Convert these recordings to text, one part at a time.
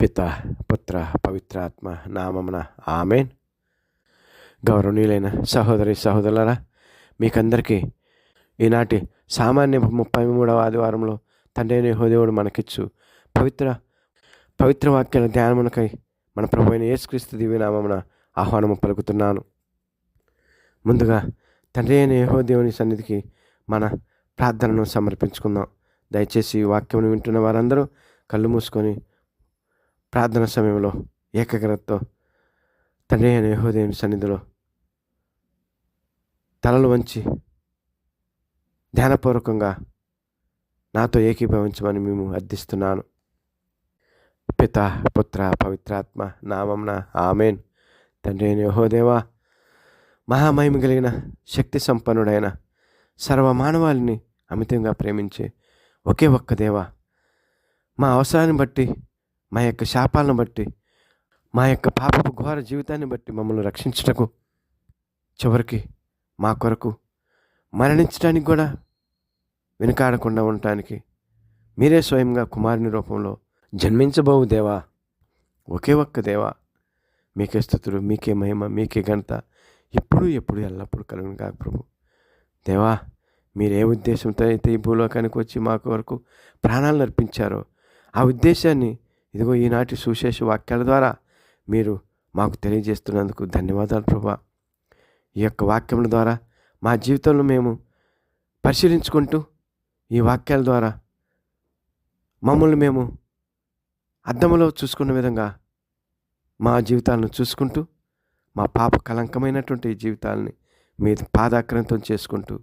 పిత పుత్ర పవిత్రాత్మ నామమున ఆమెన్. గౌరవనీయులైన సహోదరి సహోదరులారా, మీకందరికీ ఈనాటి సామాన్య 33వ ఆదివారంలో తండ్రి అయిన యెహోవా మనకిచ్చు పవిత్ర వాక్యాల ధ్యానమునకై మన ప్రభు అయిన యేసుక్రీస్తు దివ్యనామమున ఆహ్వానము పలుకుతున్నాను. ముందుగా తండ్రి అయిన యెహోవా దేవుని సన్నిధికి మన ప్రార్థనను సమర్పించుకుందాం. దయచేసి ఈ వాక్యమును వింటున్న వారందరూ కళ్ళు మూసుకొని ప్రార్థన సమయంలో ఏకాగ్రతతో తండ్రి అయిన యెహోవా దేవుని సన్నిధిలో తలలు వంచి ధ్యానపూర్వకంగా నాతో ఏకీభవించమని మేము అర్థిస్తున్నాను. పిత పుత్ర పవిత్రాత్మ నామమున ఆమెన్. తండ్రి అయిన యెహోవా దేవా, మహామహిమ కలిగిన శక్తి సంపన్నుడైన సర్వమానవాళిని అమితంగా ప్రేమించే ఒకే ఒక్క దేవా, మా అవసరాన్ని బట్టి, మా యొక్క శాపాలను బట్టి, మా యొక్క పాపపు ఘోర జీవితాన్ని బట్టి మమ్మల్ని రక్షించుటకు, చివరికి మా కొరకు మరణించడానికి కూడా వెనుకాడకుండా ఉండటానికి మీరే స్వయంగా కుమారుని రూపంలో జన్మించబోవు దేవా, ఒకే ఒక్క దేవా, మీకే స్తుతులు, మీకే మహిమ, మీకే ఘనత ఇప్పుడు ఎప్పుడు ఎల్లప్పుడు కలుగును కాక ప్రభు. దేవా, మీరు ఏ ఉద్దేశంతో అయితే ఈ భూలోకానికి వచ్చి మా కొరకు ప్రాణాలను అర్పించారో ఆ ఉద్దేశాన్ని ఇదిగో ఈనాటి సుశేష వాక్యాల ద్వారా మీరు మాకు తెలియజేస్తున్నందుకు ధన్యవాదాలు ప్రభా. ఈ యొక్క వాక్యముల ద్వారా మా జీవితంలో మేము పరిశీలించుకుంటూ ఈ వాక్యాల ద్వారా మమ్మల్ని మేము అద్దములో చూసుకున్న విధంగా మా జీవితాలను చూసుకుంటూ మా పాప కలంకమైనటువంటి జీవితాలని మీ పాదాక్రాంతం చేసుకుంటూ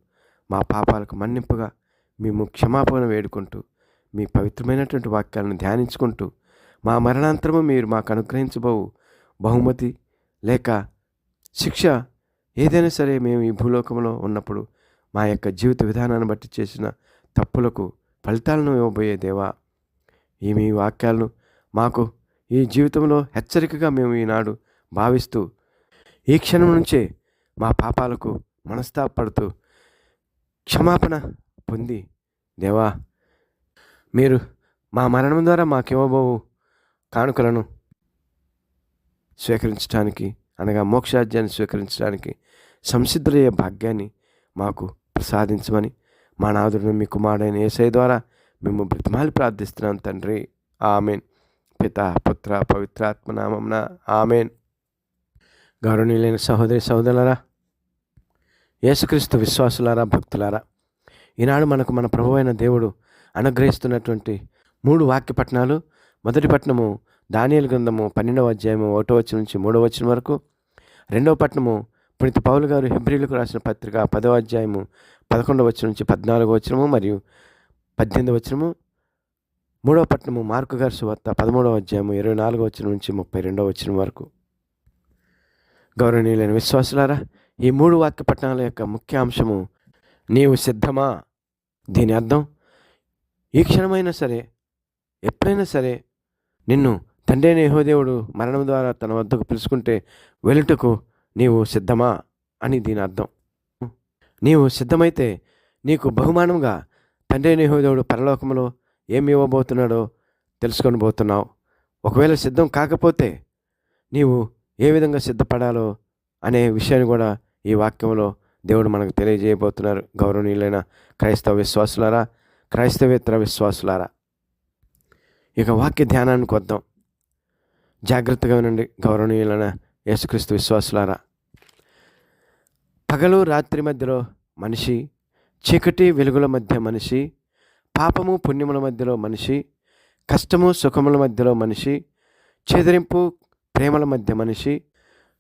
మా పాపాలకు మన్నింపుగా మేము క్షమాపణ వేడుకుంటూ మీ పవిత్రమైనటువంటి వాక్యాలను ధ్యానించుకుంటూ మా మరణాంతరము మీరు మాకు అనుగ్రహించబోవు బహుమతి లేక శిక్ష ఏదైనా సరే మేము ఈ భూలోకంలో ఉన్నప్పుడు మా యొక్క జీవిత విధానాన్ని బట్టి చేసిన తప్పులకు ఫలితాలను ఇవ్వబోయే దేవా, ఈ మీ వాక్యాలను మాకు ఈ జీవితంలో హెచ్చరికగా మేము ఈనాడు భావిస్తూ ఈ క్షణం నుంచే మా పాపాలకు మనస్తాపడుతూ క్షమాపణ పొంది దేవా, మీరు మా మరణం ద్వారా మాకివ్వబోవు కానుకలను స్వీకరించడానికి, అనగా మోక్షరాజ్యాన్ని స్వీకరించడానికి సంసిద్ధులయ్యే భాగ్యాన్ని మాకు ప్రసాదించమని మా నాథుడిని మీ కుమారుడైన యేసయ్య ద్వారా మేము బ్రతిమాలి ప్రార్థిస్తున్నాం తండ్రి. ఆమెన్. పిత పుత్ర పవిత్రాత్మ నామమున ఆమెన్. గౌరవనీయులైన సహోదరి సహోదరులారా, యేసుక్రీస్తు విశ్వాసులారా, భక్తులారా, ఈనాడు మనకు మన ప్రభువైన దేవుడు అనుగ్రహిస్తున్నటువంటి 3 వాక్య పట్టణాలు. మొదటి పట్టణము దానియేలు గ్రంథము 12వ అధ్యాయము 1వ వచనం నుంచి 3వ వచనం వరకు. రెండవ పట్టణము పునీత పౌలు గారు హెబ్రీయులకు రాసిన పత్రిక 10వ అధ్యాయము 11వ వచనం నుంచి 14వ వచనము మరియు 18వ వచనము. మూడవ పట్టణము మార్కు గారి సువార్త 13వ అధ్యాయము 24వ వచనం నుంచి 32వ వచనం వరకు. గౌరవనీయులైన విశ్వాసులారా, ఈ 3 వాక్య పట్టణాల యొక్క ముఖ్య అంశము నీవు సిద్ధమా. దీని అర్థం, ఈ క్షణమైనా సరే, ఎప్పుడైనా సరే నిన్ను తండ్రి అయిన యెహోవా దేవుడు మరణం ద్వారా తన వద్దకు పిలుచుకుంటే వెలుటకు నీవు సిద్ధమా అని దీని అర్థం. నీవు సిద్ధమైతే నీకు బహుమానంగా తండ్రి అయిన యెహోవా దేవుడు పరలోకంలో ఏమి ఇవ్వబోతున్నాడో తెలుసుకొని పోతున్నావు. ఒకవేళ సిద్ధం కాకపోతే నీవు ఏ విధంగా సిద్ధపడాలో అనే విషయాన్ని కూడా ఈ వాక్యంలో దేవుడు మనకు తెలియజేయబోతున్నారు. గౌరవనీయులైన క్రైస్తవ విశ్వాసులారా, క్రైస్తవేతర విశ్వాసులారా, ఇక వాక్య ధ్యానానికి వద్దాం. జాగ్రత్తగా వినండి గౌరవనీయులైన యేసుక్రీస్తు విశ్వాసులారా. పగలు రాత్రి మధ్యలో మనిషి, చీకటి వెలుగుల మధ్య మనిషి, పాపము పుణ్యముల మధ్యలో మనిషి, కష్టము సుఖముల మధ్యలో మనిషి, చెదిరింపు ప్రేమల మధ్య మనిషి,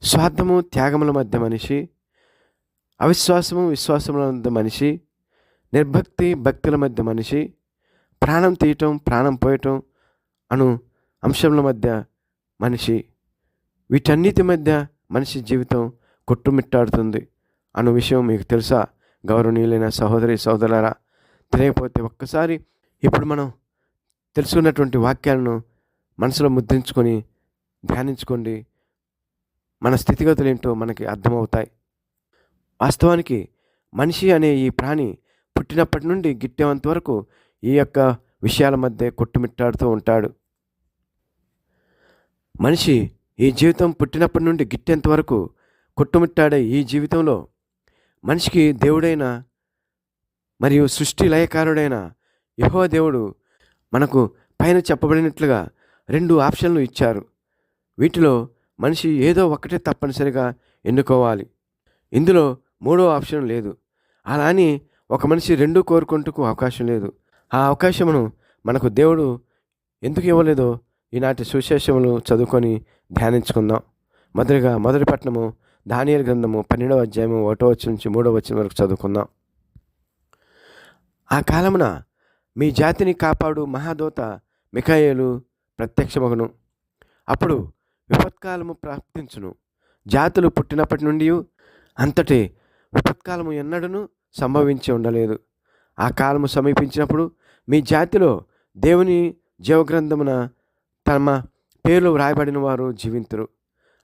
స్వార్థము త్యాగముల మధ్య మనిషి, అవిశ్వాసము విశ్వాసముల మధ్య మనిషి, నిర్భక్తి భక్తుల మధ్య మనిషి, ప్రాణం తీయటం ప్రాణం పోయటం అను అంశముల మధ్య మనిషి, వీటన్నిటి మధ్య మనిషి జీవితం కొట్టుమిట్టాడుతుంది అను విషయం మీకు తెలుసా గౌరవనీయులైన సహోదరి సహోదరులారా? తెలియకపోతే ఒక్కసారి ఇప్పుడు మనం తెలుసుకున్నటువంటి వాక్యాలను మనసులో ముద్రించుకొని ధ్యానించుకోండి. మన స్థితిగతులు ఏంటో మనకి అర్థమవుతాయి. వాస్తవానికి మనిషి అనే ఈ ప్రాణి పుట్టినప్పటి నుండి గిట్టేంత వరకు ఈ యొక్క విషయాల మధ్య కొట్టుమిట్టాడుతూ ఉంటాడు. మనిషి ఈ జీవితం పుట్టినప్పటి నుండి గిట్టేంత వరకు కొట్టుమిట్టాడే ఈ జీవితంలో మనిషికి దేవుడైన మరియు సృష్టి లయకారుడైన యెహోవా దేవుడు మనకు పైన చెప్పబడినట్లుగా 2 ఆప్షన్లు ఇచ్చారు. వీటిలో మనిషి ఏదో ఒకటే తప్పనిసరిగా ఎన్నుకోవాలి. ఇందులో మూడో ఆప్షన్ లేదు. అలా అని ఒక మనిషి 2 కోరుకుంటూ అవకాశం లేదు. ఆ అవకాశమును మనకు దేవుడు ఎందుకు ఇవ్వలేదో ఈనాటి సువిశేషములు చదువుకొని ధ్యానించుకుందాం. మొదటి పట్టణము దానియేలు గ్రంథము 12వ అధ్యాయము 1వ వచనం నుంచి 3వ వచనం వరకు చదువుకుందాం. ఆ కాలమున మీ జాతిని కాపాడు మహాదూత మిఖాయేలు ప్రత్యక్షమగును. అప్పుడు విపత్కాలము ప్రాప్తించును. జాతులు పుట్టినప్పటి నుండి అంతటి విపత్కాలము ఎన్నడూను సంభవించి ఉండలేదు. ఆ కాలము సమీపించినప్పుడు మీ జాతిలో దేవుని జీవగ్రంథమున తమ పేర్లు వ్రాయబడిన వారు జీవింతురు.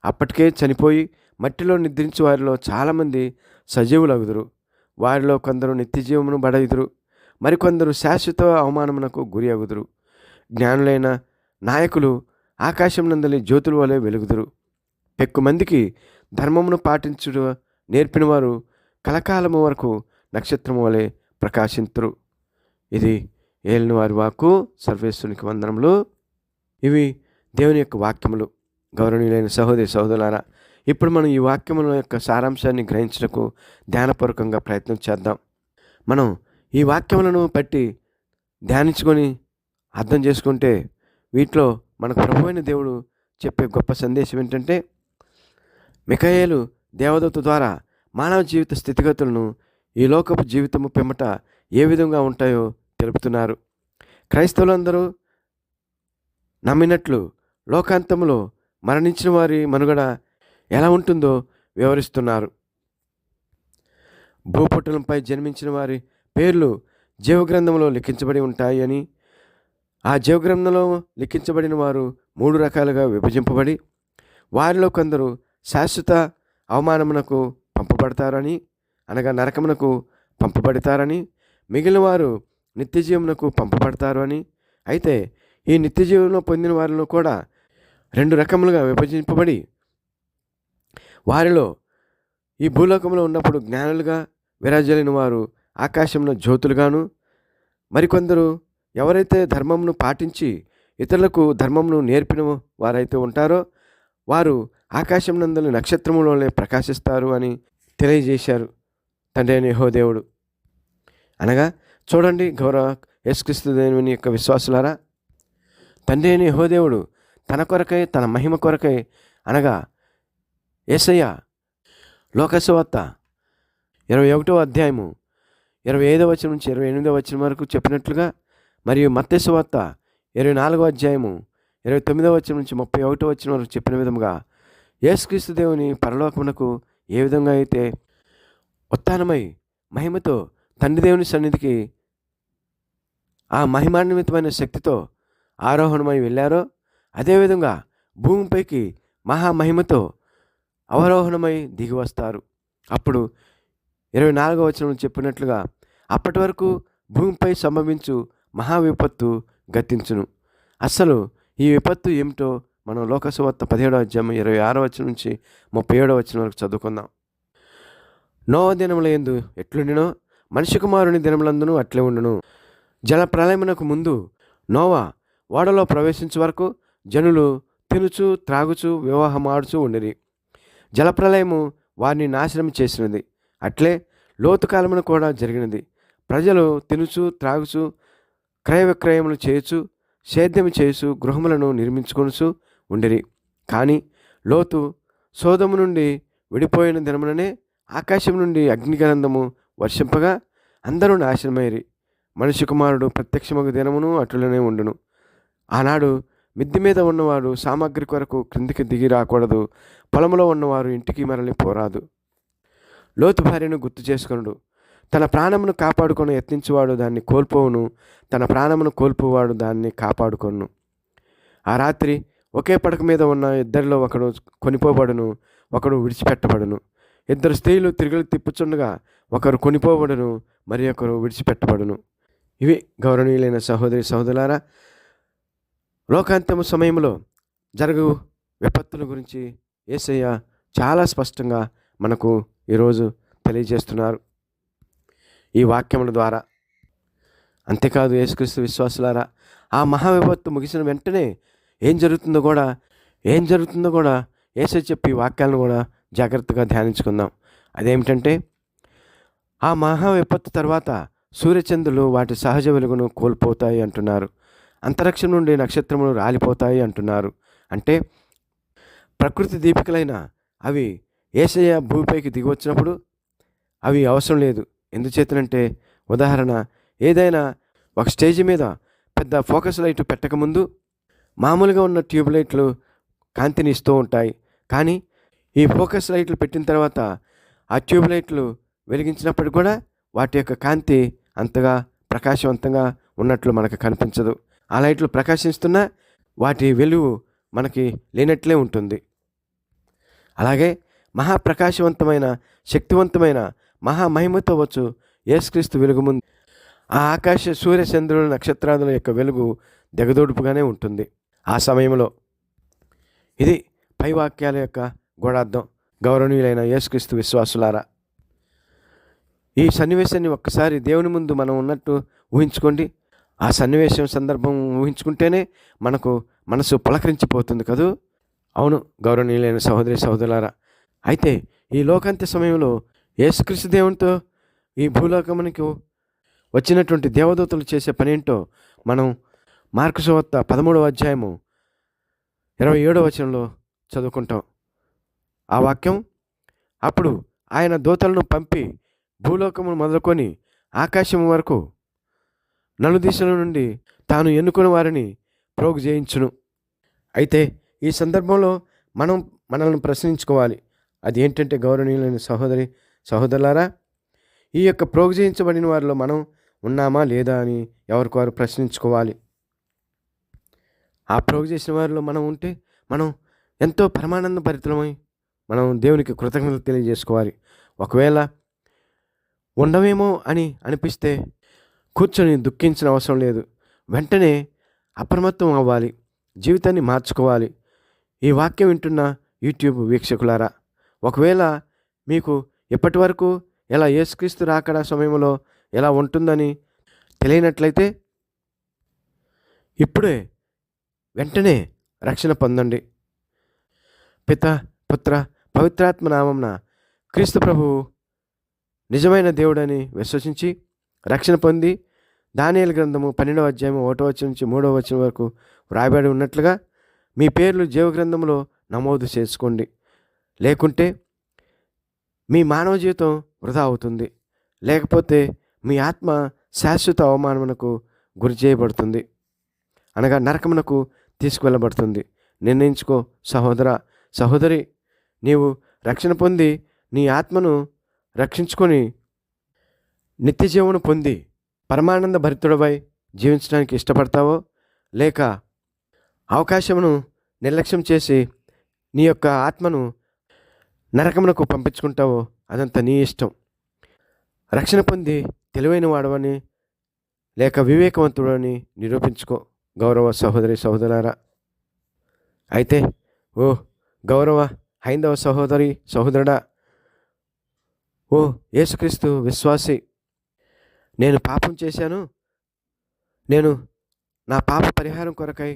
అప్పటికే చనిపోయి మట్టిలో నిద్రించు వారిలో చాలామంది సజీవులగుదురు. వారిలో కొందరు నిత్యజీవమును బడయుదురు, మరికొందరు శాశ్వత అవమానమునకు గురి అగుదురు. జ్ఞానులైన నాయకులు ఆకాశం నందలి జ్యోతుల వలె వెలుగుదురు. పెక్కుమందికి ధర్మమును పాటించుట నేర్పిన వారు కలకాలము వరకు నక్షత్రము వలె ప్రకాశింతురు. ఇది ఏలిన వారి వాక్కు. సర్వేశ్వరునికి వందనములు. ఇవి దేవుని యొక్క వాక్యములు. గౌరవనీయులైన సహోదరి సహోదరులారా, ఇప్పుడు మనం ఈ వాక్యముల యొక్క సారాంశాన్ని గ్రహించడానికి ధ్యానపూర్వకంగా ప్రయత్నం చేద్దాం. మనం ఈ వాక్యములను బట్టి ధ్యానించుకొని అర్థం చేసుకుంటే వీటిలో మనకు ప్రభువైన దేవుడు చెప్పే గొప్ప సందేశం ఏంటంటే, మిఖాయేలు దేవదూత ద్వారా మానవ జీవిత స్థితిగతులను ఈ లోకపు జీవితము పిమ్మట ఏ విధంగా ఉంటాయో తెలుపుతున్నారు. క్రైస్తవులందరూ నమ్మినట్లు లోకాంతంలో మరణించిన వారి మనుగడ ఎలా ఉంటుందో వివరిస్తున్నారు. భూపటలంపై జన్మించిన వారి పేర్లు జీవగ్రంథంలో లిఖించబడి ఉంటాయి అని, ఆ జీవగ్రంథంలో లిఖించబడిన వారు 3 రకాలుగా విభజింపబడి వారిలో కొందరు శాశ్వత అవమానమునకు పంపబడతారని, అనగా నరకమునకు పంపబడతారని, మిగిలిన వారు నిత్యజీవమునకు పంపబడతారు అని. అయితే ఈ నిత్యజీవంలో పొందిన వారిలో కూడా 2 రకములుగా విభజింపబడి వారిలో ఈ భూలోకంలో ఉన్నప్పుడు జ్ఞానులుగా విరాజలిన వారు ఆకాశంలో జ్యోతులుగాను, మరికొందరు ఎవరైతే ధర్మమును పాటించి ఇతరులకు ధర్మమును నేర్పిన వారైతే ఉంటారో వారు ఆకాశం నందలి నక్షత్రములోనే ప్రకాశిస్తారు అని తెలియజేశారు తండ్రి అయిన యెహోవా దేవుడు. అనగా చూడండి గౌరవ యేసుక్రీస్తు దేవుని యొక్క విశ్వాసులారా, తండ్రి అయిన యెహోవా దేవుడు తన కొరకై, తన మహిమ కొరకై, అనగా యేసయ్య లోకసువార్త 21వ అధ్యాయము 25వ వచనం నుంచి 28వ వచనం వరకు చెప్పినట్లుగా, మరియు మత్తయి సువార్త 24వ అధ్యాయము 29వ వచనం నుంచి 31వ వచనం వరకు చెప్పిన విధముగా యేసుక్రీస్తు దేవుని పరలోకమునకు ఏ విధంగా అయితే ఉత్థానమై మహిమతో తండ్రి దేవుని సన్నిధికి ఆ మహిమాన్వితమైన శక్తితో ఆరోహణమై వెళ్ళారో, అదేవిధంగా భూమిపైకి మహామహిమతో అవరోహణమై దిగి వస్తారు. అప్పుడు 24వ వచనం చెప్పినట్లుగా అప్పటి వరకు భూమిపై సంభవించు మహావిపత్తు గతించును. అసలు ఈ విపత్తు ఏమిటో మనం లోకసువార్త 17వ అధ్యాయం 26వ వచనం నుంచి 37వ వచనం వరకు చదువుకుందాం. నోవా దినముల యందు ఎట్లుండినో మనిషి కుమారుని దినములందును అట్లే ఉండును. జల ప్రళయమునకు ముందు నోవా ఓడలో ప్రవేశించే వరకు జనులు తినుచు త్రాగుచు వివాహమాడుచు ఉండిరి. జలప్రలయము వారిని నాశనం చేసినది. అట్లే లోతు కాలమున కూడా జరిగినది. ప్రజలు తినుచు త్రాగుచు క్రయ విక్రయములు చేయుచు సేద్యము చేయుచు గృహములను నిర్మించుకొనుచు ఉండిరి. కానీ లోతు సోదము నుండి విడిపోయిన దినముననే ఆకాశం నుండి అగ్నిగంధము వర్షింపగా అందరూ నాశనమైరి. మనిషి కుమారుడు ప్రత్యక్షమగు దినమును అటులనే ఉండును. ఆనాడు మిద్ది మీద ఉన్నవాడు సామాగ్రి కొరకు క్రిందికి దిగి రాకూడదు, పొలంలో ఉన్నవారు ఇంటికి మరలి పోరాదు. లోతు భార్యను గుర్తు చేసుకొనుడు. తన ప్రాణమును కాపాడుకొని యత్నించువాడు దాన్ని కోల్పోవును, తన ప్రాణమును కోల్పోవాడు దాన్ని కాపాడుకొను. ఆ రాత్రి ఒకే పడక మీద ఉన్న ఇద్దరిలో ఒకడు కొనిపోబడును, ఒకడు విడిచిపెట్టబడును. 2 స్త్రీలు తిరుగులు తిప్పుచుండగా ఒకరు కొనిపోబడును, మరి ఒకరు విడిచిపెట్టబడును. ఇవి గౌరవనీయులైన సహోదరి సహోదరులారా, లోకాంతము సమయంలో జరగు విపత్తుల గురించి యేసయ్య చాలా స్పష్టంగా మనకు ఈరోజు తెలియజేస్తున్నారు ఈ వాక్యముల ద్వారా. అంతేకాదు యేసుక్రీస్తు విశ్వాసులారా, ఆ మహా విపత్తు ముగిసిన వెంటనే ఏం జరుగుతుందో కూడా యేసయ్య చెప్పి వాక్యాలను కూడా జాగ్రత్తగా ధ్యానించుకుందాం. అదేమిటంటే, ఆ మహా విపత్తు తర్వాత సూర్యచంద్రులు వాటి సహజ వెలుగును కోల్పోతాయి అంటున్నారు. అంతరిక్షం నుండి నక్షత్రములు రాలిపోతాయి అంటున్నారు. అంటే ప్రకృతి దీపికలైన అవి యేసయ్య భూమిపైకి దిగి వచ్చినప్పుడు అవి అవసరం లేదు. ఎందుచేతనంటే, ఉదాహరణ, ఏదైనా ఒక స్టేజ్ మీద పెద్ద ఫోకస్ లైట్ పెట్టకముందు మామూలుగా ఉన్న ట్యూబ్ లైట్లు కాంతిని ఇస్తూ ఉంటాయి. కానీ ఈ ఫోకస్ లైట్లు పెట్టిన తర్వాత ఆ ట్యూబ్ లైట్లు వెలిగించినప్పుడు కూడా వాటి యొక్క కాంతి అంతగా ప్రకాశవంతంగా ఉన్నట్లు మనకు కనిపించదు. ఆ లైట్లు ప్రకాశిస్తున్నా వాటి వెలుగు మనకి లేనట్లే ఉంటుంది. అలాగే మహాప్రకాశవంతమైన, శక్తివంతమైన, మహామహిమతో వచ్చు యేసుక్రీస్తు వెలుగు ముందు ఆ ఆకాశ సూర్య చంద్రుల నక్షత్రాదుల యొక్క వెలుగు దిగదోడుపుగానే ఉంటుంది ఆ సమయంలో. ఇది పై వాక్యాల యొక్క గూఢార్థం. గౌరవనీయులైన యేసుక్రీస్తు విశ్వాసులారా, ఈ సన్నివేశాన్ని ఒక్కసారి దేవుని ముందు మనం ఉన్నట్టు ఊహించుకోండి. ఆ సన్నివేశం సందర్భం ఊహించుకుంటేనే మనకు మనసు పులకరించిపోతుంది కదూ. అవును గౌరవనీయులైన సహోదరి సహోదరులారా, అయితే ఈ లోకాంత్య సమయంలో యేసుక్రీస్తు దేవునితో ఈ భూలోకమునికి వచ్చినటువంటి దేవదూతలు చేసే పనేంటో మనం మార్కు సువార్త 13వ అధ్యాయము 27వ వచనంలో చదువుకుంటాం. ఆ వాక్యం, అప్పుడు ఆయన దూతలను పంపి భూలోకమును మొదలుకొని ఆకాశం వరకు నలుదిశల నుండి తాను ఎన్నుకుని వారిని ప్రోగు చేయించును. అయితే ఈ సందర్భంలో మనం మనల్ని ప్రశ్నించుకోవాలి. అది ఏంటంటే, గౌరవనీయులైన సహోదరి సహోదరులారా, ఈ యొక్క ప్రోగు చేయించబడిన వారిలో మనం ఉన్నామా లేదా అని ఎవరికి వారు ప్రశ్నించుకోవాలి. ఆ ప్రోగు చేసిన వారిలో మనం ఉంటే మనం ఎంతో పరమానంద భరితమై మనం దేవునికి కృతజ్ఞతలు తెలియజేసుకోవాలి. ఒకవేళ ఉండవేమో అని అనిపిస్తే కూర్చొని దుఃఖించిన అవసరం లేదు. వెంటనే అప్రమత్తం అవ్వాలి, జీవితాన్ని మార్చుకోవాలి. ఈ వాక్యం వింటున్న యూట్యూబ్ వీక్షకులారా, ఒకవేళ మీకు ఇప్పటి వరకు ఎలా యేసుక్రీస్తు రాకడ సమయంలో ఎలా ఉంటుందని తెలియనట్లయితే ఇప్పుడే వెంటనే రక్షణ పొందండి. పిత, పుత్ర, పవిత్రాత్మ నామమున క్రీస్తు ప్రభువు నిజమైన దేవుడని విశ్వసించి రక్షణ పొంది దానియేలు గ్రంథము 12వ అధ్యాయము 1వ వచనం నుంచి 3వ వచనం వరకు వ్రాయబడి ఉన్నట్లుగా మీ పేర్లు జీవగ్రంథంలో నమోదు చేసుకోండి. లేకుంటే మీ మానవ జీవితం వృధా అవుతుంది. లేకపోతే మీ ఆత్మ శాశ్వత అవమానమునకు గురి చేయబడుతుంది, అనగా నరకమునకు తీసుకువెళ్ళబడుతుంది. నిర్ణయించుకో సహోదర సహోదరి, నీవు రక్షణ పొంది నీ ఆత్మను రక్షించుకొని నిత్య జీవమును పొంది పరమానంద భరితుడవై జీవించడానికి ఇష్టపడతావో, లేక అవకాశమును నిర్లక్ష్యం చేసి నీ యొక్క ఆత్మను నరకమునకు పంపించుకుంటావో, అదంతా నీ ఇష్టం. రక్షణ పొంది తెలివైన వాడవని లేక వివేకవంతుడని నిరూపించుకో గౌరవ సహోదరి సహోదరులారా. అయితే ఓ గౌరవ హైందవ సహోదరి సహోదరుడా, ఓ యేసుక్రీస్తు విశ్వాసి, నేను పాపం చేశాను, నేను నా పాప పరిహారం కొరకై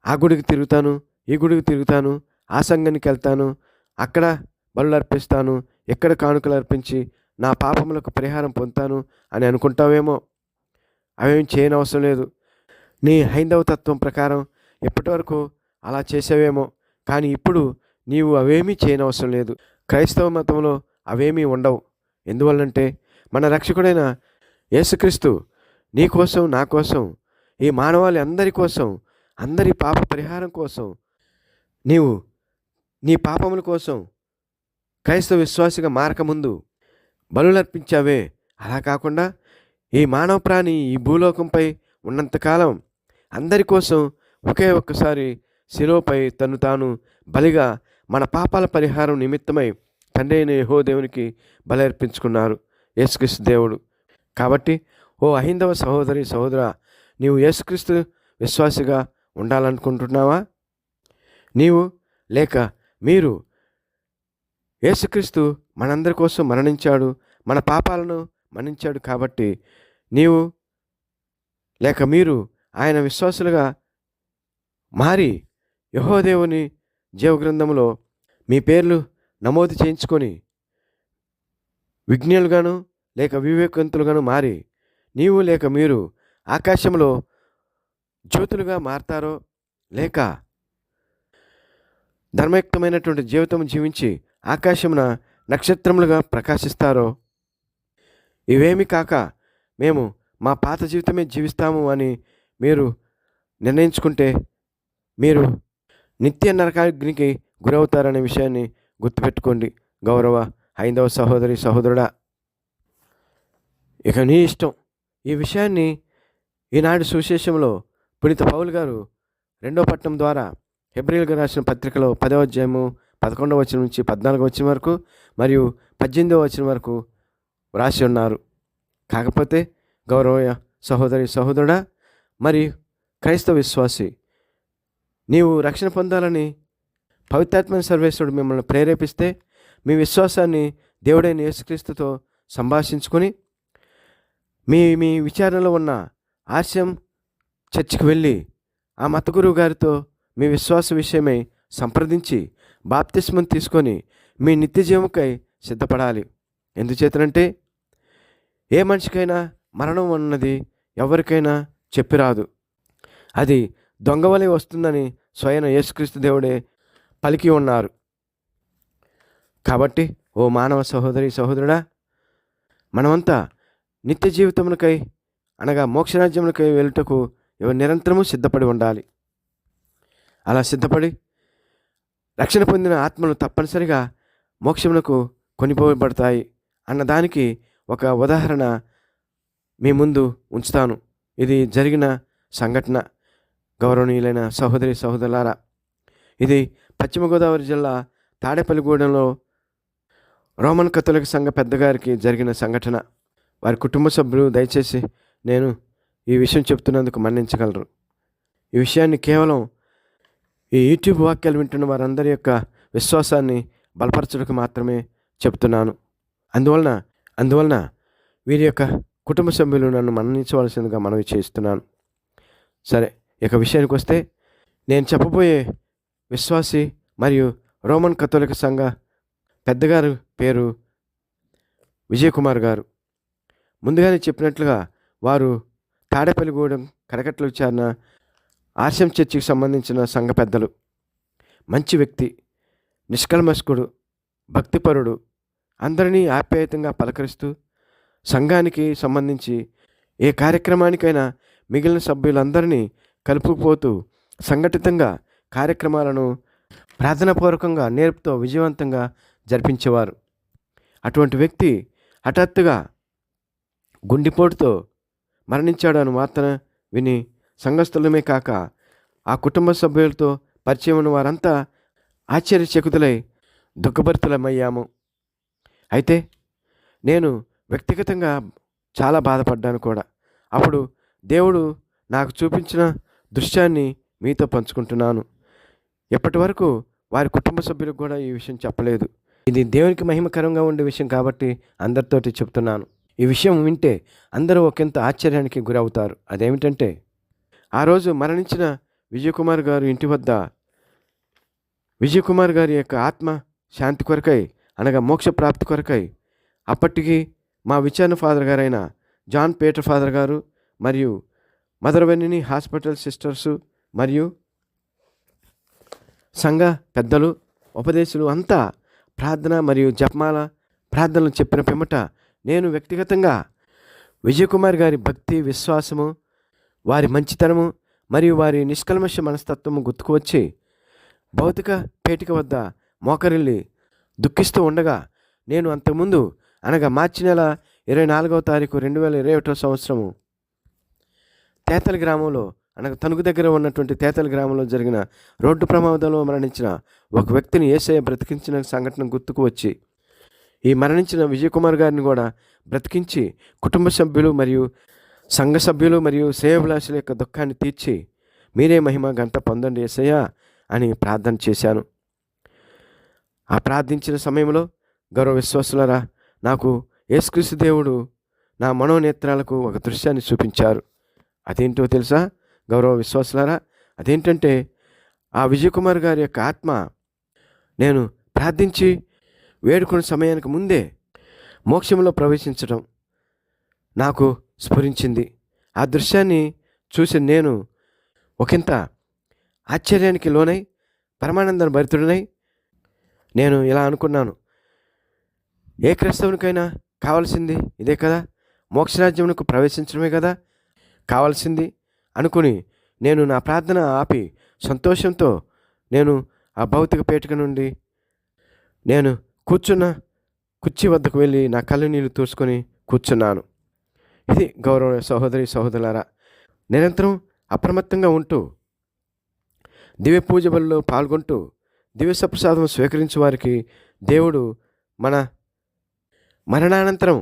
ఆ గుడికి తిరుగుతాను, ఈ గుడికి తిరుగుతాను, ఆ సంఘానికి వెళ్తాను, అక్కడ బలులు అర్పిస్తాను, ఎక్కడ కానుకలు అర్పించి నా పాపములకు పరిహారం పొందుతాను అని అనుకుంటావేమో. అవేం చేయనవసరం లేదు. నీ హైందవ తత్వం ప్రకారం ఇప్పటి వరకు అలా చేసావేమో, కానీ ఇప్పుడు నీవు అవేమీ చేయనవసరం లేదు. క్రైస్తవ మతంలో అవేమీ ఉండవు. ఎందువల్లంటే మన రక్షకుడైన యేసుక్రీస్తు నీ కోసం, నా కోసం, ఈ మానవాళి అందరి కోసం, అందరి పాప పరిహారం కోసం, నీవు నీ పాపముల కోసం క్రైస్తవ విశ్వాసిగా మారకముందు బలులర్పించావే, అలా కాకుండా ఈ మానవ ప్రాణి ఈ భూలోకంపై ఉన్నంతకాలం అందరి కోసం ఒకే ఒక్కసారి శిలువపై తను తాను బలిగా మన పాపాల పరిహారం నిమిత్తమై తండ్రి అయిన యెహోవా దేవునికి బలి అర్పించుకున్నారు యేసుక్రీస్తు దేవుడు. కాబట్టి ఓ అహిందవ సహోదరి సహోదరా, నీవు యేసుక్రీస్తు విశ్వాసిగా ఉండాలనుకుంటున్నావా? నీవు లేక మీరు యేసుక్రీస్తు మనందరి కోసం మరణించాడు, మన పాపాలను మన్నించాడు కాబట్టి నీవు లేక మీరు ఆయన విశ్వాసులుగా మారి యెహోవా దేవుని జీవగ్రంథంలో మీ పేర్లు నమోదు చేయించుకొని విజ్ఞులుగాను లేక వివేకవంతులుగాను మారి నీవు లేక మీరు ఆకాశంలో జ్యోతులుగా మారతారో, లేక ధర్మయుక్తమైనటువంటి జీవితం జీవించి ఆకాశమున నక్షత్రములుగా ప్రకాశిస్తారో, ఇవేమి కాక మేము మా పాత జీవితమే జీవిస్తాము అని మీరు నిర్ణయించుకుంటే మీరు నిత్య నరకాగ్నికి గురవుతారనే విషయాన్ని గుర్తుపెట్టుకోండి గౌరవ హైందవ సహోదరి సహోదరుడా. ఇక నీ ఇష్టం. ఈ విషయాన్ని ఈనాడు సువిశేషంలో పునీత పౌలు గారు 2వ పట్టణం ద్వారా హెబ్రీయులకు రాసిన పత్రికలో 10వ అధ్యాయము 11వ వచనం నుంచి 14వ వచనం వరకు మరియు 18వ వచనం వరకు వ్రాసి ఉన్నారు. కాకపోతే గౌరవ సహోదరి సహోదరుడా మరి క్రైస్తవ విశ్వాసి, నీవు రక్షణ పొందాలని పవిత్రాత్మ సర్వేశ్వరుడు మిమ్మల్ని ప్రేరేపిస్తే మీ విశ్వాసాన్ని దేవుడైన యేసుక్రీస్తుతో సంభాషించుకొని మీ మీ విచారణలో ఉన్న ఆశయం చర్చికి వెళ్ళి ఆ మత గురువు గారితో మీ విశ్వాస విషయమై సంప్రదించి బాప్తిస్మం తీసుకొని మీ నిత్య జీవముకై సిద్ధపడాలి. ఎందుచేతనంటే ఏ మనిషికైనా మరణం అన్నది ఎవరికైనా చెప్పిరాదు. అది దొంగవలే వస్తుందని స్వయం యేసుక్రీస్తు దేవుడే పలికి ఉన్నారు. కాబట్టి ఓ మానవ సహోదరి సహోదరుడా, మనమంతా నిత్య జీవితమునకై అనగా మోక్షరాజ్యమునకై వెళ్ళుటకు నిరంతరము సిద్ధపడి ఉండాలి. అలా సిద్ధపడి రక్షణ పొందిన ఆత్మలు తప్పనిసరిగా మోక్షమునకు కొనిపోబడతాయి అన్నదానికి ఒక ఉదాహరణ మీ ముందు ఉంచుతాను. ఇది జరిగిన సంఘటన గౌరవనీయులైన సహోదరి సహోదరులారా. ఇది పశ్చిమ గోదావరి జిల్లా తాడేపల్లిగూడెంలో రోమన్ కథోలిక సంఘ పెద్దగారికి జరిగిన సంఘటన. వారి కుటుంబ సభ్యులు దయచేసి నేను ఈ విషయం చెప్తున్నందుకు మన్నించగలరు. ఈ విషయాన్ని కేవలం ఈ యూట్యూబ్ వాక్యాలు వింటున్న వారందరి యొక్క విశ్వాసాన్ని బలపరచడానికి మాత్రమే చెప్తున్నాను. అందువలన వీరి యొక్క కుటుంబ సభ్యులు నన్ను మన్నించవలసిందిగా మనవి చేస్తున్నాను. సరే, ఇక విషయానికి వస్తే నేను చెప్పబోయే విశ్వాసి మరియు రోమన్ కథోలిక సంఘ పెద్దగారు పేరు విజయకుమార్ గారు. ముందుగానే చెప్పినట్లుగా వారు తాడేపల్లిగూడెం కరకట్ల విచారణ ఆర్షం చర్చికి సంబంధించిన సంఘ పెద్దలు. మంచి వ్యక్తి, నిష్కల్మషకుడు, భక్తిపరుడు, అందరినీ ఆప్యాయతంగా పలకరిస్తూ సంఘానికి సంబంధించి ఏ కార్యక్రమానికైనా మిగిలిన సభ్యులందరినీ కలుపుకుపోతూ సంఘటితంగా కార్యక్రమాలను ప్రార్థనాపూర్వకంగా నేర్పుతో విజయవంతంగా జరిపించేవారు. అటువంటి వ్యక్తి హఠాత్తుగా గుండెపోటుతో మరణించాడు అని వార్త విని సంఘస్థులమే కాక ఆ కుటుంబ సభ్యులతో పరిచయం ఉన్న వారంతా ఆశ్చర్యచకితులై దుఃఖభరితులమయ్యాము. అయితే నేను వ్యక్తిగతంగా చాలా బాధపడ్డాను కూడా. అప్పుడు దేవుడు నాకు చూపించిన దృశ్యాన్ని మీతో పంచుకుంటున్నాను. ఎప్పటి వరకు వారి కుటుంబ సభ్యులకు కూడా ఈ విషయం చెప్పలేదు. ఇది దేవునికి మహిమకరంగా ఉండే విషయం కాబట్టి అందరితోటి చెప్తున్నాను. ఈ విషయం వింటే అందరూ ఒకంత ఆశ్చర్యానికి గురవుతారు. అదేమిటంటే, ఆ రోజు మరణించిన విజయకుమార్ గారు ఇంటి వద్ద విజయకుమార్ గారి యొక్క ఆత్మ శాంతి కొరకై అనగా మోక్ష ప్రాప్తి కొరకై అప్పటికి మా విచారణ ఫాదర్ గారైన జాన్ పీటర్ ఫాదర్ గారు మరియు మదర్ వెన్నెని హాస్పిటల్ సిస్టర్సు మరియు సంఘ పెద్దలు ఉపదేశులు అంతా ప్రార్థన మరియు జపమాల ప్రార్థనలు చెప్పిన పిమ్మట నేను వ్యక్తిగతంగా విజయకుమార్ గారి భక్తి, విశ్వాసము, వారి మంచితనము మరియు వారి నిష్కల్మష మనస్తత్వము గుర్తుకు వచ్చి భౌతిక పేటిక వద్ద మోకరిల్లి దుఃఖిస్తూ ఉండగా, నేను అంతకుముందు అనగా మార్చి నెల 24వ తారీఖు 2021 సంవత్సరము తేతల గ్రామంలో అనగా తణుకు దగ్గర ఉన్నటువంటి తేతల గ్రామంలో జరిగిన రోడ్డు ప్రమాదంలో మరణించిన ఒక వ్యక్తిని యేసయ్య బ్రతికించిన సంఘటన గుర్తుకు వచ్చి ఈ మరణించిన విజయకుమార్ గారిని కూడా బ్రతికించి కుటుంబ సభ్యులు మరియు సంఘ సభ్యులు మరియు శ్రేయోభిలాషుల యొక్క దుఃఖాన్ని తీర్చి మీరే మహిమ గంట పొందండి యేసయ్య అని ప్రార్థన చేశాను. ఆ ప్రార్థించిన సమయంలో గౌరవ విశ్వాసులారా, నాకు యేసుక్రీస్తు దేవుడు నా మనోనేత్రాలకు ఒక దృశ్యాన్ని చూపించారు. అదేంటో తెలుసా గౌరవ విశ్వాసులారా? అదేంటంటే ఆ విజయకుమార్ గారి యొక్క ఆత్మ నేను ప్రార్థించి వేడుకున్న సమయానికి ముందే మోక్షంలో ప్రవేశించడం నాకు స్ఫురించింది. ఆ దృశ్యాన్ని చూసి నేను ఒకంత ఆశ్చర్యానికి లోనై పరమానందం భరితుడినై నేను ఇలా అనుకున్నాను, ఏ క్రైస్తవునికైనా కావాల్సింది ఇదే కదా, మోక్షరాజ్యమునకు ప్రవేశించడమే కదా కావాల్సింది అనుకుని నేను నా ప్రార్థన ఆపి సంతోషంతో నేను ఆ భౌతిక పేటిక నుండి నేను కూర్చున్న కుర్చీ వద్దకు వెళ్ళి నా కళ్ళు నీళ్ళు తూర్చుకొని కూర్చున్నాను. ఇది గౌరవ సహోదరి సహోదరులారా, నిరంతరం అప్రమత్తంగా ఉంటూ దివ్య పూజ బలిలో పాల్గొంటూ దివ్య సప్రసాదం స్వీకరించే వారికి దేవుడు మన మరణానంతరం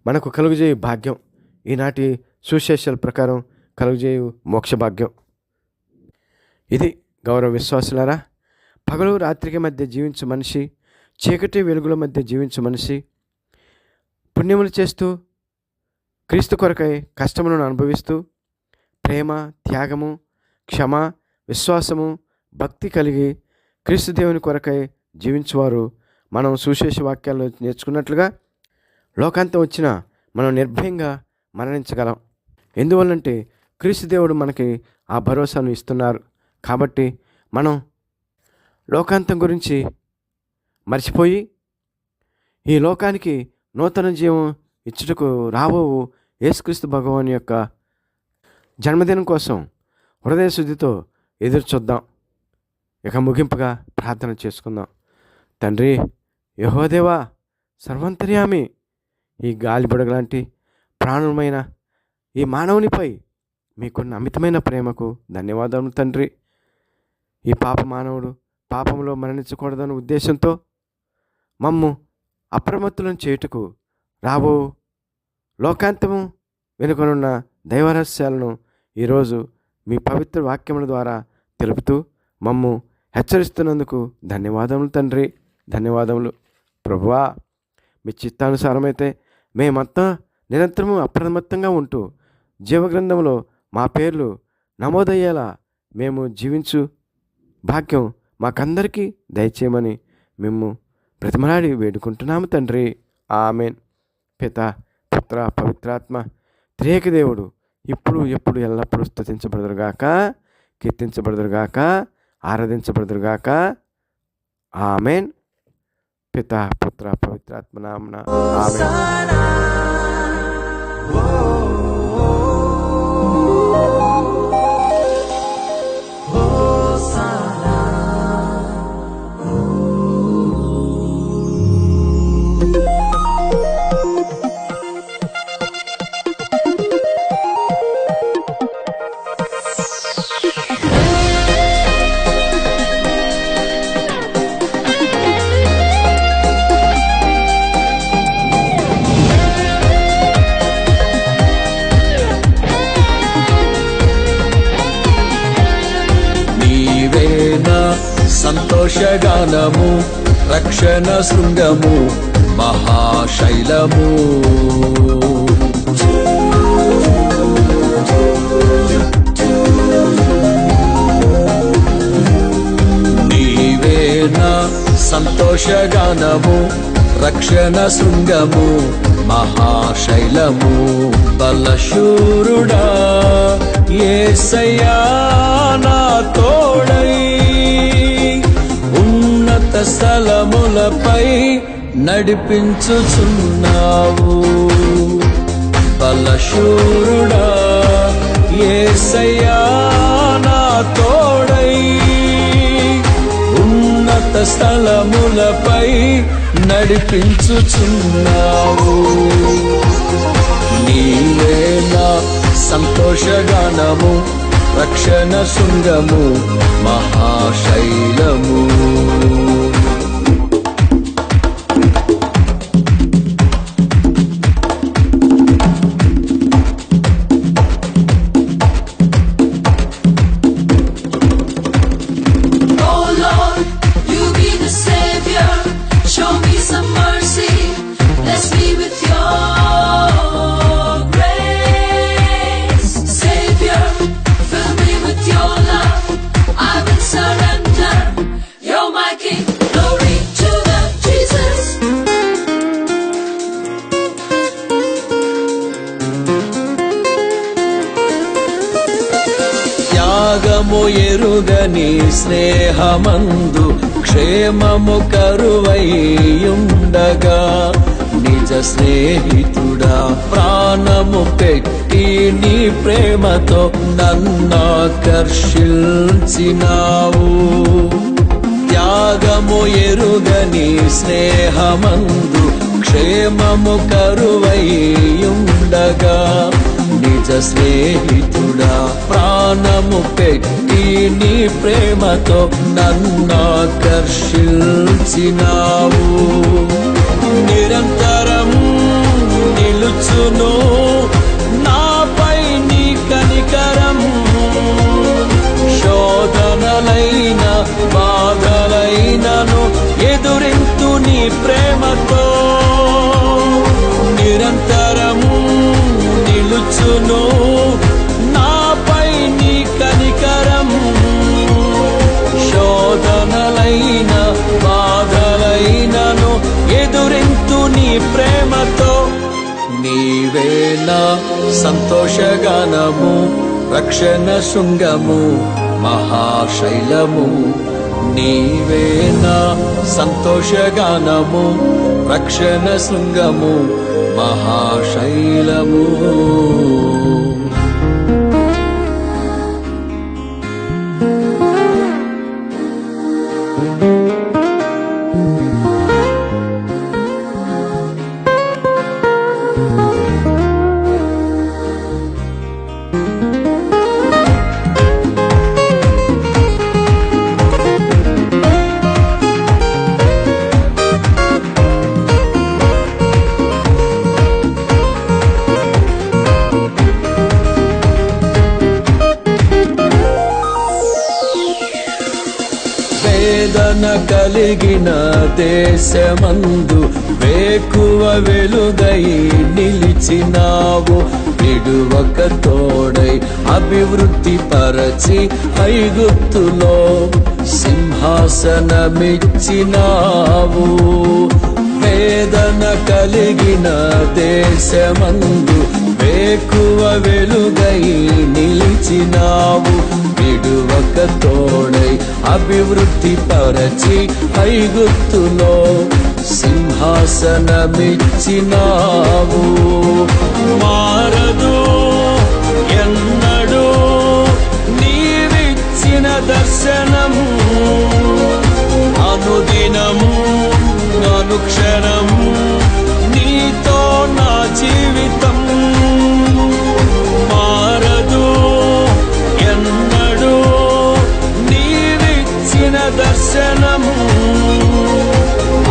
మనకు కలుగజేయు భాగ్యం, ఈనాటి సుశేషాల ప్రకారం కలుగజేయు మోక్ష భాగ్యం. ఇది గౌరవ విశ్వాసులారా, పగలు రాత్రికి మధ్య జీవించు మనిషి, చీకటి వెలుగుల మధ్య జీవించు మనిషి, పుణ్యములు చేస్తూ క్రీస్తు కొరకై కష్టములను అనుభవిస్తూ ప్రేమ, త్యాగము, క్షమ, విశ్వాసము, భక్తి కలిగి క్రీస్తు దేవుని కొరకై జీవించువారు మనం సుశేష వాక్యాల్లో నేర్చుకున్నట్లుగా లోకాంతం వచ్చినా మనం నిర్భయంగా మరణించగలం. ఎందువల్లంటే క్రీస్తు దేవుడు మనకి ఆ భరోసాను ఇస్తున్నారు. కాబట్టి మనం లోకాంతం గురించి మర్చిపోయి ఈ లోకానికి నూతన జీవం ఇచ్చుటకు రాబోవు యేసుక్రీస్తు భగవాన్ యొక్క జన్మదినం కోసం హృదయ శుద్ధితో ఎదురు చూద్దాం. ఇక ముగింపుగా ప్రార్థన చేసుకుందాం. తండ్రి యెహోవాదేవా, సర్వాంతర్యామి, ఈ గాలిబుడగ లాంటి ప్రాణమైన ఈ మానవునిపై మీకున్న అమితమైన ప్రేమకు ధన్యవాదములు తండ్రి. ఈ పాప మానవుడు పాపంలో మరణించకూడదన్న ఉద్దేశంతో మమ్ము అప్రమత్తులను చేయుటకు రాబో లోకాంతము వెనుకనున్న దైవరహస్యాలను ఈరోజు మీ పవిత్ర వాక్యముల ద్వారా తెలుపుతూ మమ్ము హెచ్చరిస్తున్నందుకు ధన్యవాదములు తండ్రి, ధన్యవాదములు. ప్రభువా, మీ చిత్తానుసారమైతే మేమంతా నిరంతరము అప్రమత్తంగా ఉంటూ జీవగ్రంథంలో మా పేర్లు నమోదయ్యేలా మేము జీవించు భాగ్యం మాకందరికీ దయచేయమని మేము బ్రతిమలాడి వేడుకుంటున్నాము తండ్రి. ఆమెన్. పిత, పుత్ర, పవిత్రాత్మ త్రియేక దేవుడు ఇప్పుడు ఎప్పుడు ఎల్లప్పుడూ స్తుతించబడుదురుగాక, కీర్తించబడుదురుగాక, ఆరాధించబడుదురుగాక. ఆమెన్. పిత, పుత్ర, పవిత్రాత్మ నామమున ఆమెన్. సంతోషగానము, రక్షణ శృంగము, మహాశైలము. నీవేనా సంతోషగానము, రక్షణ శృంగము, మహాశైలము. బలశూరుడా యేసయ్యా నా తోడై ఉన్నత స్థలములపై నడిపించుచున్నావు. బలశూరుడా యేసయ్యా నా తోడై ఉన్నత స్థలములపై నడిపించుచున్నావు. నీవే నా సంతోషగానము, రక్షణ శృంగము, మహాశైలము. Oh Lord, you be the ఎరుగని స్నేహమందు క్షేమము కరువైయుండగా నిజ స్నేహితుడా ప్రాణము పెట్టి నీ ప్రేమతో నన్నాకర్షించినావు. త్యాగము ఎరుగని స్నేహమందు క్షేమము కరువైయుండగా నిజ స్నేహితుడా ప్రాణము పెట్టి నీ ప్రేమతో నన్నాకర్షించినావు. నిరంతరం నిలుచును నాపై నీ కనికరం, శోధనలైన బాధలైనను ఎదురింతు నీ ప్రేమతో. నిరంతరం నిలుచును నాపై నీ కనికరం, శోధనలైన బాధలైనను ఎదురింతు నీ ప్రేమతో. నీవే నా సంతోషగానము, రక్షణ శృంగము, మహాశైలము. నీవే నా సంతోషగానము, రక్షణ శృంగము, మహాశైలము. వేదన కలిగిన దేశమందు వేకువ వెలుగై నిలిచినావు. విడువక తోడై అభివృద్ధి పరచి ఐగుప్తులో సింహాసనమిచ్చినావు. వేదన కలిగిన దేశమందు వేకువ వెలుగై నిలిచినావు. విడువక తోడై అభివృద్ధి పరచి ఐగుప్తులో సింహాసనమిచ్చినావు. మారదు ఎన్నడూ నీవిచ్చిన దర్శనం, అనుదినము అనుక్షణం నీతో నా జీవితం. మారదు ఎన్నడూ నీవిచ్చిన దర్శనం,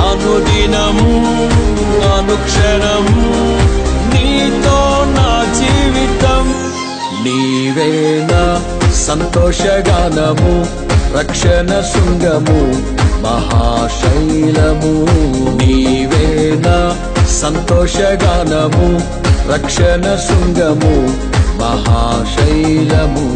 అనుదినము అనుక్షణం నీతో నా జీవితం. నీవే నా సంతోషగానము, రక్షణ శృంగము, మహాశైలము. నీవే నా సంతోషగానము, రక్షణ శృంగము, మహాశైలము.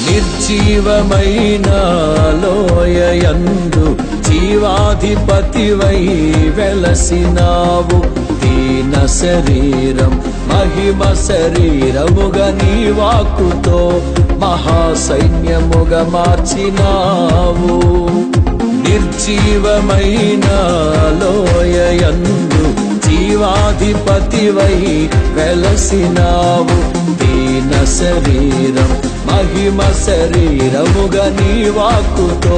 నిర్జీవమైన లోయయందు జీవాధిపతివై వెలసినావు. దీన శరీరం మహిమ శరీరముగా నీ వాక్కుతో మహాసైన్యముగా మార్చినావు. నిర్జీవమైన లోయయందు జీవాధిపతివై వెలసినావు. దీన శరీరం మహిమ శరీరముగా నీ వాక్కుతో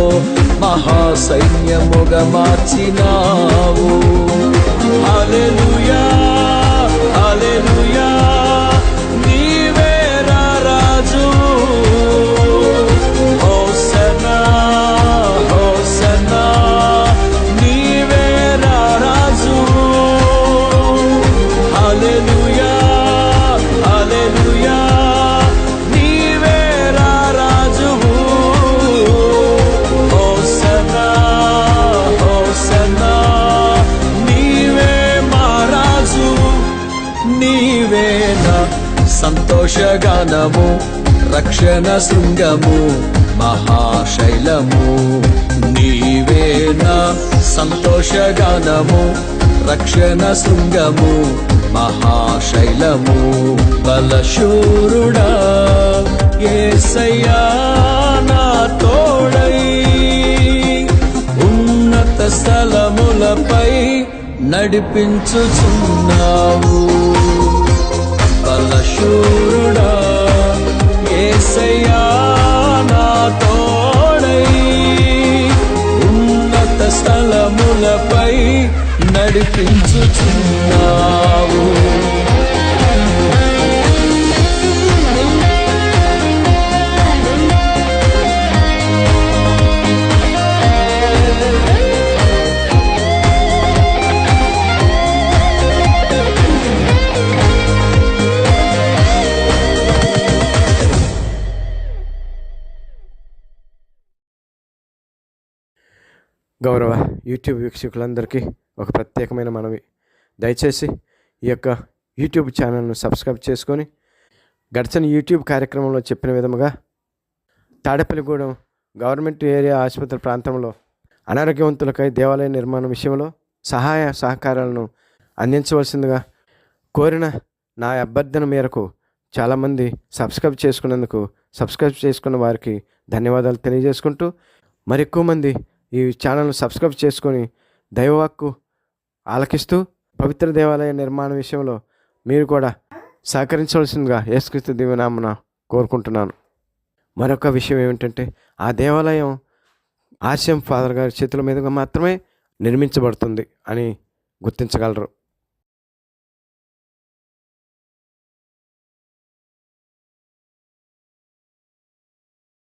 మహాసైన్యముగా మార్చినావు. హల్లెలూయా హల్లెలూయా నీవే రక్షణ శృంగము మహాశైలము. నీవే నా సంతోషగానము, రక్షణ శృంగము మహాశైలము. బలశూరుడా యేసయ్యా నా తోడై, ఉన్నత స్థలములపై నడిపించుచున్నావు. బలశూరుడా యేసయ్యా నా తోడై, ఉన్నత స్థలములపై నడిపించుచున్నావు. గౌరవ యూట్యూబ్ వీక్షకులందరికీ ఒక ప్రత్యేకమైన మనవి. దయచేసి ఈ యొక్క యూట్యూబ్ ఛానల్ను సబ్స్క్రైబ్ చేసుకొని, గడిచిన యూట్యూబ్ కార్యక్రమంలో చెప్పిన విధముగా తాడేపల్లిగూడెం గవర్నమెంట్ ఏరియా ఆసుపత్రి ప్రాంతంలో అనారోగ్యవంతులకై దేవాలయ నిర్మాణం విషయంలో సహాయ సహకారాలను అందించవలసిందిగా కోరిన నా అభ్యర్థన మేరకు చాలామంది సబ్స్క్రైబ్ చేసుకున్న వారికి ధన్యవాదాలు తెలియజేసుకుంటూ, మరెక్కువ మంది ఈ ఛానల్ను సబ్స్క్రైబ్ చేసుకొని దైవవాక్కు ఆలకిస్తూ పవిత్ర దేవాలయ నిర్మాణ విషయంలో మీరు కూడా సహకరించవలసిందిగా యేసుక్రీస్తు దివ్యనామమున కోరుకుంటున్నాను. మరొక విషయం ఏమిటంటే, ఆ దేవాలయం ఆర్సిఎం ఫాదర్ గారి చేతుల మీదుగా మాత్రమే నిర్మించబడుతుంది అని గుర్తించగలరు.